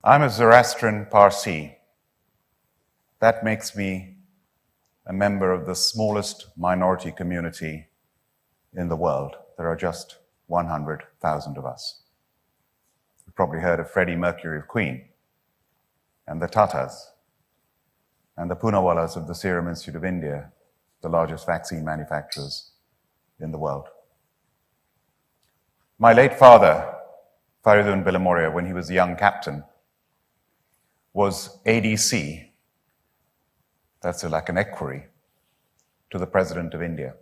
I'm a Zoroastrian Parsi. That makes me a member of the smallest minority community in the world. There are just 100,000 of us. You've probably heard of Freddie Mercury of Queen, and the Tatas, and the Poonawallas of the Serum Institute of India, the largest vaccine manufacturers in the world. My late father, Faridun Bilimoria, when he was a young captain, was ADC, that's like an equerry, to the President of India.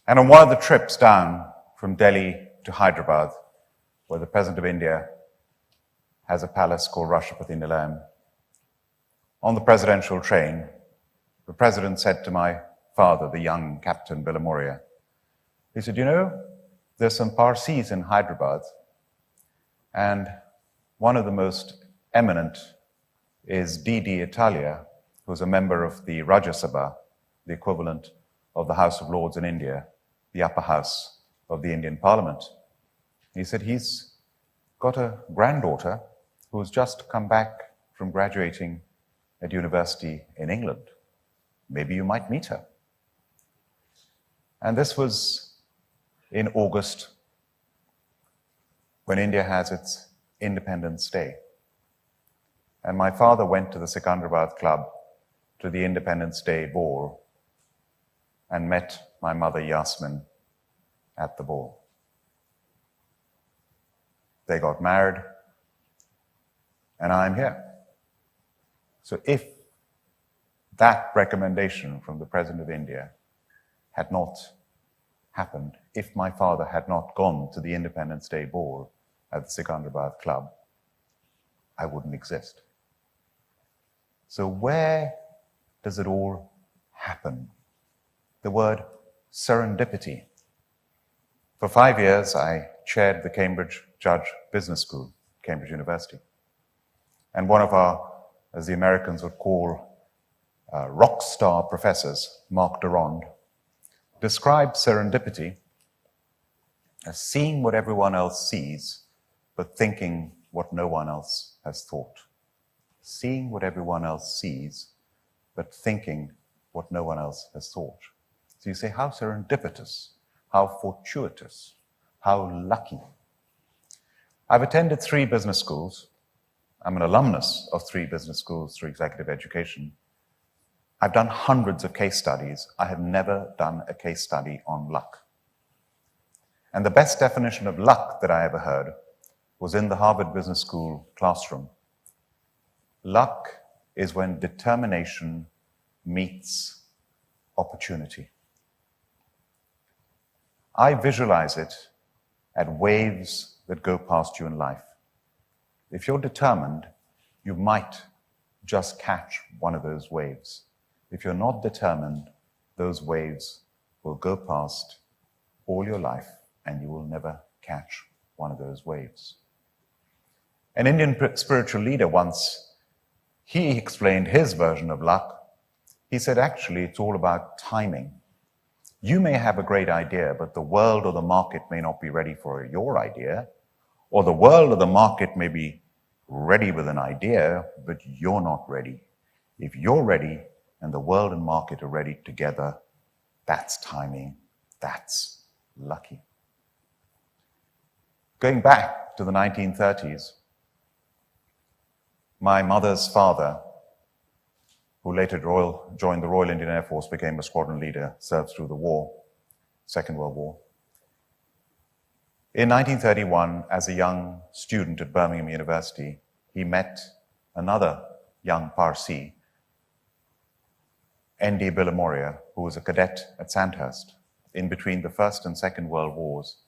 And on one of the trips down from Delhi to Hyderabad, where the President of India has a palace called Rashtrapati Nilayam, on the presidential train, the President said to my father, the young Captain Bilimoria, he said, you know, there's some Parsis in Hyderabad, and one of the most eminent is D.D. Italia, who's a member of the Rajya Sabha, the equivalent of the House of Lords in India, the upper house of the Indian Parliament. He said he's got a granddaughter who's just come back from graduating at university in England. Maybe you might meet her. And this was in August, when India has its Independence Day. And my father went to the Secunderabad Club to the Independence Day ball and met my mother Yasmin at the ball. They got married, and I'm here. So if that recommendation from the President of India had not happened, if my father had not gone to the Independence Day ball at the Secunderabad Club, I wouldn't exist. So where does it all happen? The word serendipity. For 5 years, I chaired the Cambridge Judge Business School, Cambridge University. And one of our, as the Americans would call, rock star professors, Mark Durand, described serendipity as seeing what everyone else sees, but thinking what no one else has thought. Seeing what everyone else sees, but thinking what no one else has thought. So you say, how serendipitous, how fortuitous, how lucky. I've attended 3 business schools. I'm an alumnus of 3 business schools through executive education. I've done hundreds of case studies. I have never done a case study on luck. And the best definition of luck that I ever heard was in the Harvard Business School classroom. Luck is when determination meets opportunity. I visualize it at waves that go past you in life. If you're determined, you might just catch one of those waves. If you're not determined, those waves will go past all your life and you will never catch one of those waves. An Indian spiritual leader once, he explained his version of luck. He said, actually, it's all about timing. You may have a great idea, but the world or the market may not be ready for your idea, or the world or the market may be ready with an idea, but you're not ready. If you're ready and the world and market are ready together, that's timing, that's lucky. Going back to the 1930s, my mother's father, who later joined the Royal Indian Air Force, became a squadron leader, served through the war, Second World War. In 1931, as a young student at Birmingham University, he met another young Parsi, N.D. Bilimoria, who was a cadet at Sandhurst. In between the First and Second World Wars,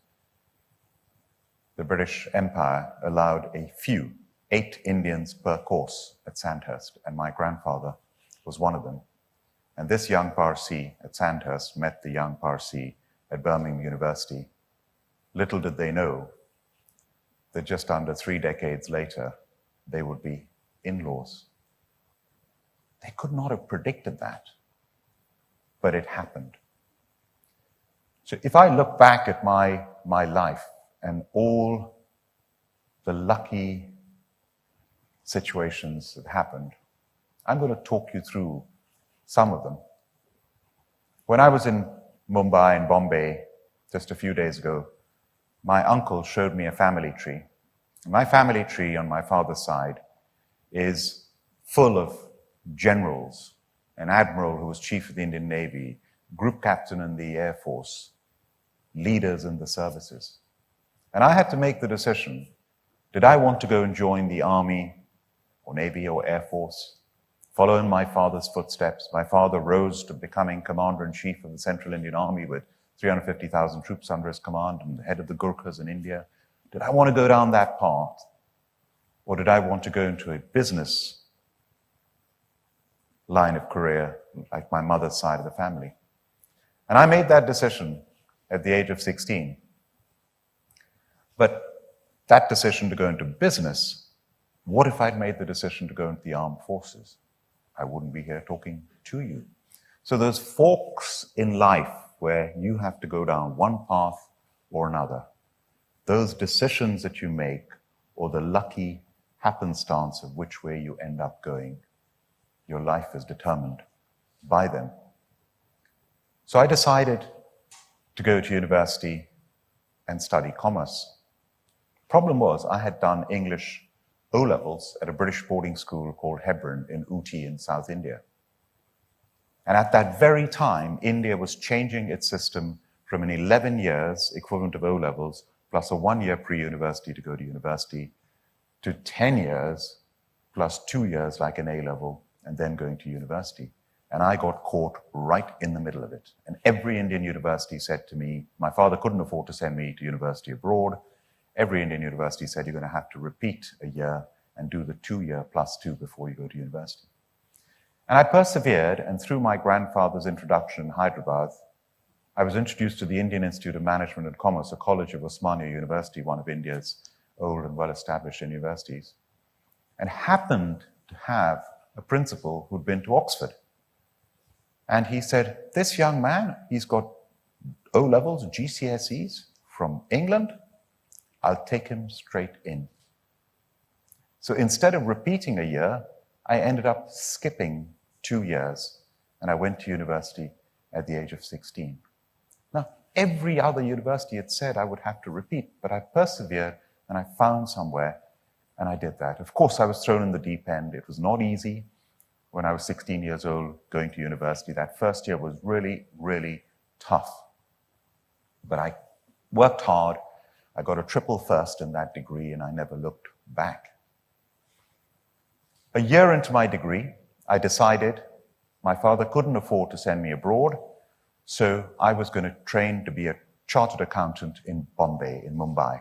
the British Empire allowed a few, 8 Indians per course at Sandhurst, and my grandfather was one of them. And this young Parsi at Sandhurst met the young Parsi at Birmingham University. Little did they know that just under 3 decades later, they would be in-laws. They could not have predicted that, but it happened. So if I look back at my life and all the lucky situations that happened. I'm going to talk you through some of them. When I was in Mumbai and Bombay just a few days ago, my uncle showed me a family tree. My family tree on my father's side is full of generals, an admiral who was chief of the Indian Navy, group captain in the Air Force, leaders in the services. And I had to make the decision, did I want to go and join the Army or Navy or Air Force, follow in my father's footsteps? My father rose to becoming Commander-in-Chief of the Central Indian Army with 350,000 troops under his command and the head of the Gurkhas in India. Did I want to go down that path? Or did I want to go into a business line of career like my mother's side of the family? And I made that decision at the age of 16. But that decision to go into business, what if I'd made the decision to go into the armed forces? I wouldn't be here talking to you. So those forks in life where you have to go down one path or another, those decisions that you make, or the lucky happenstance of which way you end up going, your life is determined by them. So I decided to go to university and study commerce. Problem was, I had done English O-levels at a British boarding school called Hebron in Ooty in South India. And at that very time, India was changing its system from an 11 years equivalent of O-levels plus a 1-year pre-university to go to university to 10 years plus 2 years like an A-level and then going to university. And I got caught right in the middle of it. And every Indian university said to me, my father couldn't afford to send me to university abroad. Every Indian university said you're going to have to repeat a year and do the 2-year plus 2 before you go to university. And I persevered, and through my grandfather's introduction in Hyderabad, I was introduced to the Indian Institute of Management and Commerce, a college of Osmania University, one of India's old and well-established universities, and happened to have a principal who'd been to Oxford. And he said, this young man, he's got O-levels, GCSEs from England. I'll take him straight in. So instead of repeating a year, I ended up skipping 2 years, and I went to university at the age of 16. Now, every other university had said I would have to repeat, but I persevered and I found somewhere, and I did that. Of course, I was thrown in the deep end. It was not easy. When I was 16 years old going to university, that first year was really, really tough. But I worked hard. I got a triple first in that degree, and I never looked back. A year into my degree, I decided my father couldn't afford to send me abroad, so I was going to train to be a chartered accountant in Bombay, in Mumbai.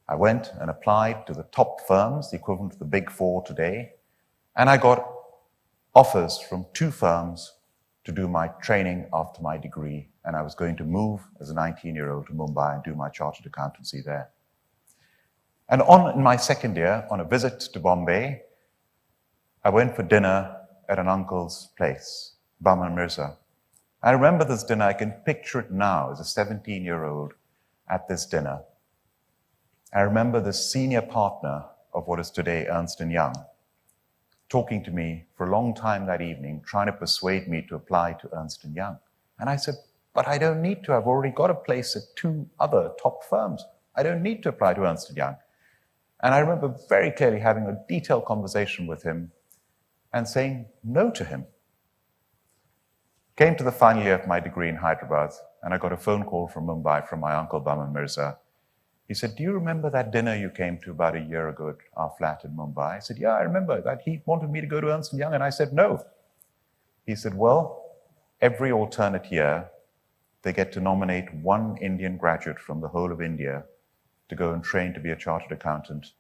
I went and applied to the top firms, the equivalent of the Big Four today, and I got offers from 2 firms to do my training after my degree, and I was going to move as a 19-year-old to Mumbai and do my chartered accountancy there. And in my second year, on a visit to Bombay, I went for dinner at an uncle's place, Baman Mirza. I remember this dinner, I can picture it now as a 17-year-old at this dinner. I remember the senior partner of what is today Ernst & Young talking to me for a long time that evening, trying to persuade me to apply to Ernst & Young. And I said, but I don't need to. I've already got a place at 2 other top firms. I don't need to apply to Ernst & Young. And I remember very clearly having a detailed conversation with him and saying no to him. Came to the final year of my degree in Hyderabad, and I got a phone call from Mumbai from my uncle Baman Mirza. He said, do you remember that dinner you came to about a year ago at our flat in Mumbai? I said, yeah, I remember that. He wanted me to go to Ernst & Young, and I said no. He said, well, every alternate year, they get to nominate 1 Indian graduate from the whole of India to go and train to be a chartered accountant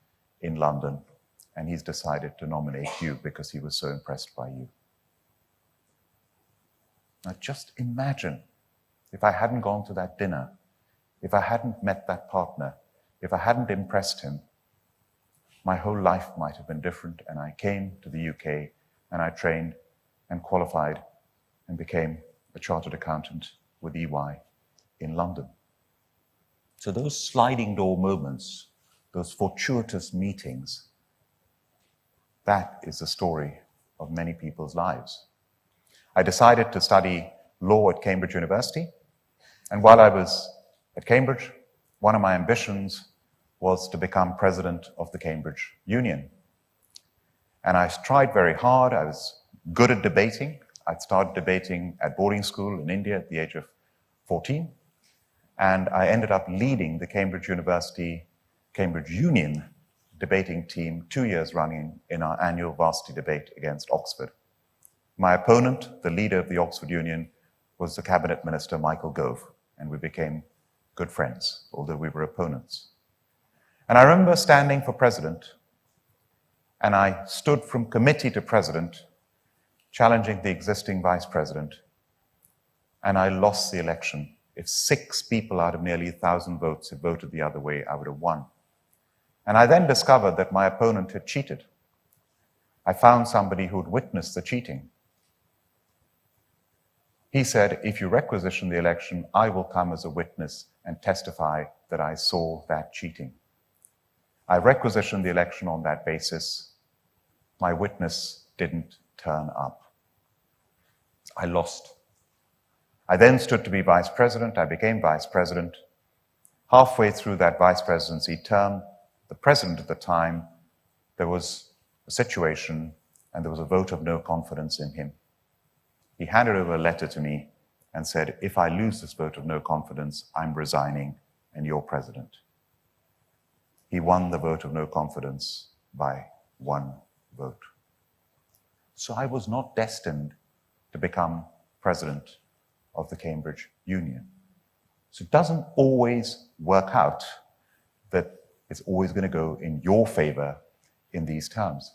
in London. And he's decided to nominate you because he was so impressed by you. Now just imagine if I hadn't gone to that dinner, if I hadn't met that partner, if I hadn't impressed him, my whole life might have been different. And I came to the UK and I trained and qualified and became a chartered accountant with EY in London. So those sliding door moments, those fortuitous meetings, that is the story of many people's lives. I decided to study law at Cambridge University, and while I was at Cambridge, one of my ambitions was to become president of the Cambridge Union. And I tried very hard. I was good at debating. I'd started debating at boarding school in India at the age of 14. And I ended up leading the Cambridge University Cambridge Union debating team 2 years running in our annual varsity debate against Oxford. My opponent, the leader of the Oxford Union, was the cabinet minister Michael Gove, and we became good friends, although we were opponents. And I remember standing for president, and I stood from committee to president, challenging the existing vice president, and I lost the election. If 6 people out of nearly 1,000 votes had voted the other way, I would have won. And I then discovered that my opponent had cheated. I found somebody who had witnessed the cheating. He said, if you requisition the election, I will come as a witness and testify that I saw that cheating. I requisitioned the election on that basis. My witness didn't turn up. I lost. I then stood to be vice president. I became vice president. Halfway through that vice presidency term, the president at the time, there was a situation and there was a vote of no confidence in him. He handed over a letter to me and said, if I lose this vote of no confidence, I'm resigning and you're president. He won the vote of no confidence by 1 vote. So I was not destined to become president of the Cambridge Union. So it doesn't always work out that it's always going to go in your favor in these terms.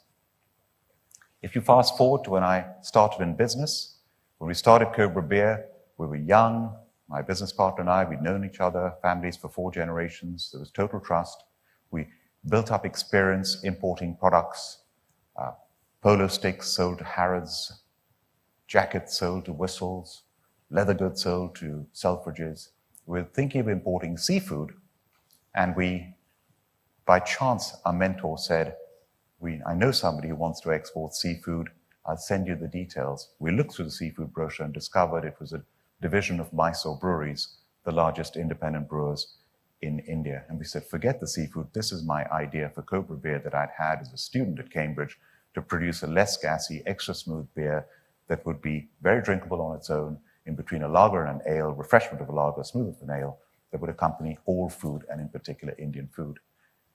If you fast forward to when I started in business, when we started Cobra Beer, we were young. My business partner and I, we'd known each other, families for 4 generations. There was total trust. We built up experience importing products. Polo sticks sold to Harrods, jackets sold to Whistles, leather goods sold to Selfridges. We were thinking of importing seafood, and by chance, our mentor said, I know somebody who wants to export seafood. I'll send you the details. We looked through the seafood brochure and discovered it was a division of Mysore Breweries, the largest independent brewers in India. And we said, forget the seafood. This is my idea for Cobra Beer that I'd had as a student at Cambridge to produce a less gassy, extra smooth beer that would be very drinkable on its own, in between a lager and an ale, refreshment of a lager, smooth of an ale, that would accompany all food and in particular Indian food.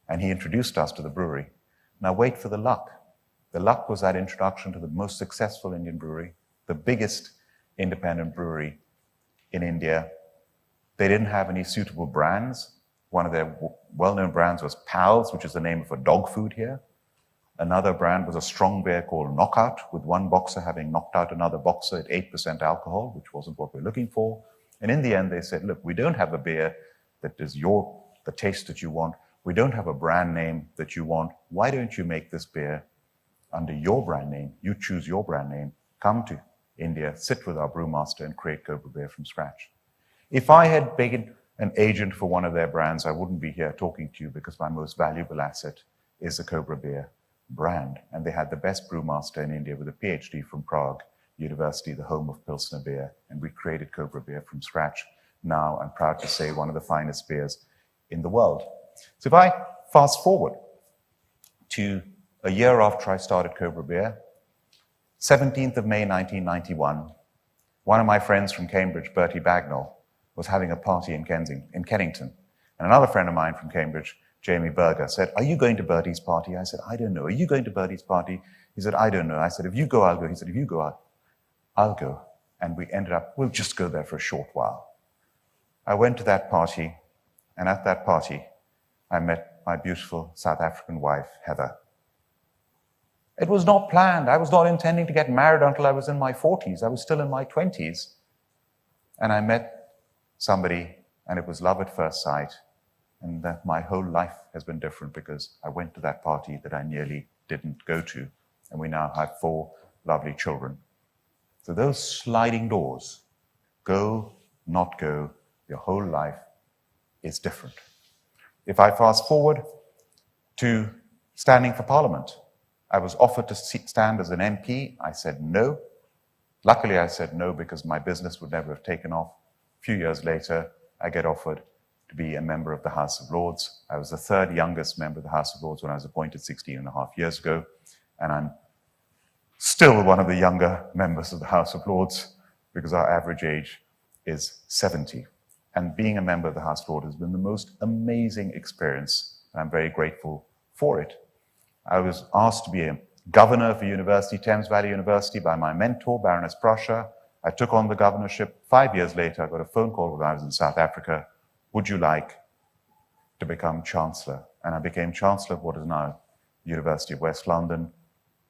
And he introduced us to the brewery. Now wait for the luck. The luck was that introduction to the most successful Indian brewery, the biggest independent brewery in India. They didn't have any suitable brands. One of their well-known brands was Pals, which is the name of a dog food here. Another brand was a strong beer called Knockout, with one boxer having knocked out another boxer at 8% alcohol, which wasn't what we're looking for. And in the end, they said, look, we don't have a beer that is the taste that you want. We don't have a brand name that you want. Why don't you make this beer under your brand name? You choose your brand name, come to India, sit with our brewmaster and create Cobra Beer from scratch. If I had been an agent for one of their brands, I wouldn't be here talking to you because my most valuable asset is the Cobra Beer brand. And they had the best brewmaster in India with a PhD from Prague University, the home of Pilsner beer. And we created Cobra Beer from scratch. Now I'm proud to say one of the finest beers in the world. So if I fast forward to a year after I started Cobra Beer, 17th of May 1991, one of my friends from Cambridge, Bertie Bagnall, was having a party in Kennington. And another friend of mine from Cambridge, Jamie Berger, said, are you going to Bertie's party? I said, I don't know. Are you going to Bertie's party? He said, I don't know. I said, if you go, I'll go. He said, if you go, I'll go. And we ended up, we'll just go there for a short while. I went to that party, and at that party, I met my beautiful South African wife, Heather. It was not planned. I was not intending to get married until I was in my 40s. I was still in my 20s. And I met somebody, and it was love at first sight. And that my whole life has been different because I went to that party that I nearly didn't go to. And we now have 4 lovely children. So those sliding doors, go, not go, your whole life is different. If I fast forward to standing for Parliament, I was offered to stand as an MP. I said no. Luckily, I said no because my business would never have taken off. A few years later, I get offered to be a member of the House of Lords. I was the third youngest member of the House of Lords when I was appointed 16 and a half years ago. And I'm still one of the younger members of the House of Lords because our average age is 70. And being a member of the House of Lords has been the most amazing experience. And I'm very grateful for it. I was asked to be a governor of a university, Thames Valley University, by my mentor, Baroness Prosher. I took on the governorship. 5 years later, I got a phone call when I was in South Africa. Would you like to become Chancellor? And I became Chancellor of what is now the University of West London,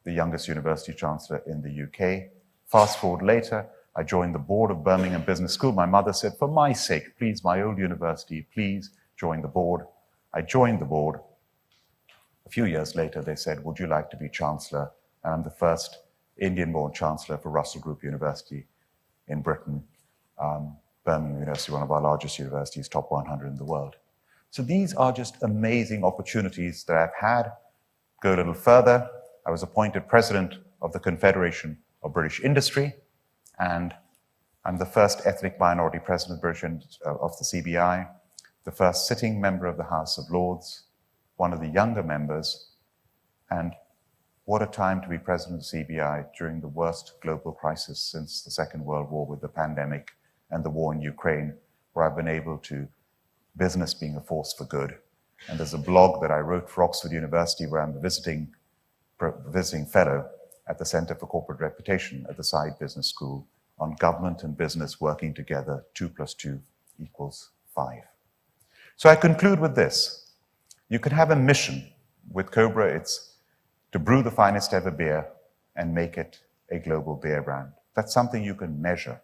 the youngest university chancellor in the UK. Fast forward later, I joined the board of Birmingham Business School. My mother said, for my sake, please, my old university, please join the board. I joined the board. A few years later, they said, would you like to be Chancellor? And I'm the first Indian-born Chancellor for Russell Group University in Britain. Birmingham University, one of our largest universities, top 100 in the world. So these are just amazing opportunities that I've had. Go a little further. I was appointed president of the Confederation of British Industry, and I'm the first ethnic minority president of the CBI, the first sitting member of the House of Lords, one of the younger members, and what a time to be president of the CBI during the worst global crisis since the Second World War with the pandemic and the war in Ukraine, where I've been able to, business being a force for good. And there's a blog that I wrote for Oxford University where I'm a visiting fellow at the Centre for Corporate Reputation at the Saïd Business School on government and business working together, 2 + 2 = 5. So I conclude with this. You can have a mission with Cobra. It's to brew the finest ever beer and make it a global beer brand. That's something you can measure.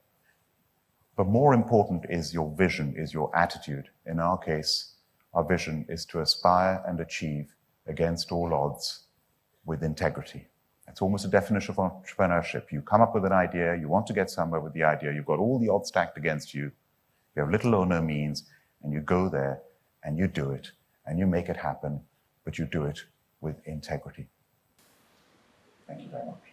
But more important is your vision, is your attitude. In our case, our vision is to aspire and achieve against all odds with integrity. That's almost a definition of entrepreneurship. You come up with an idea, you want to get somewhere with the idea, you've got all the odds stacked against you, you have little or no means, and you go there and you do it, and you make it happen, but you do it with integrity. Thank you very much.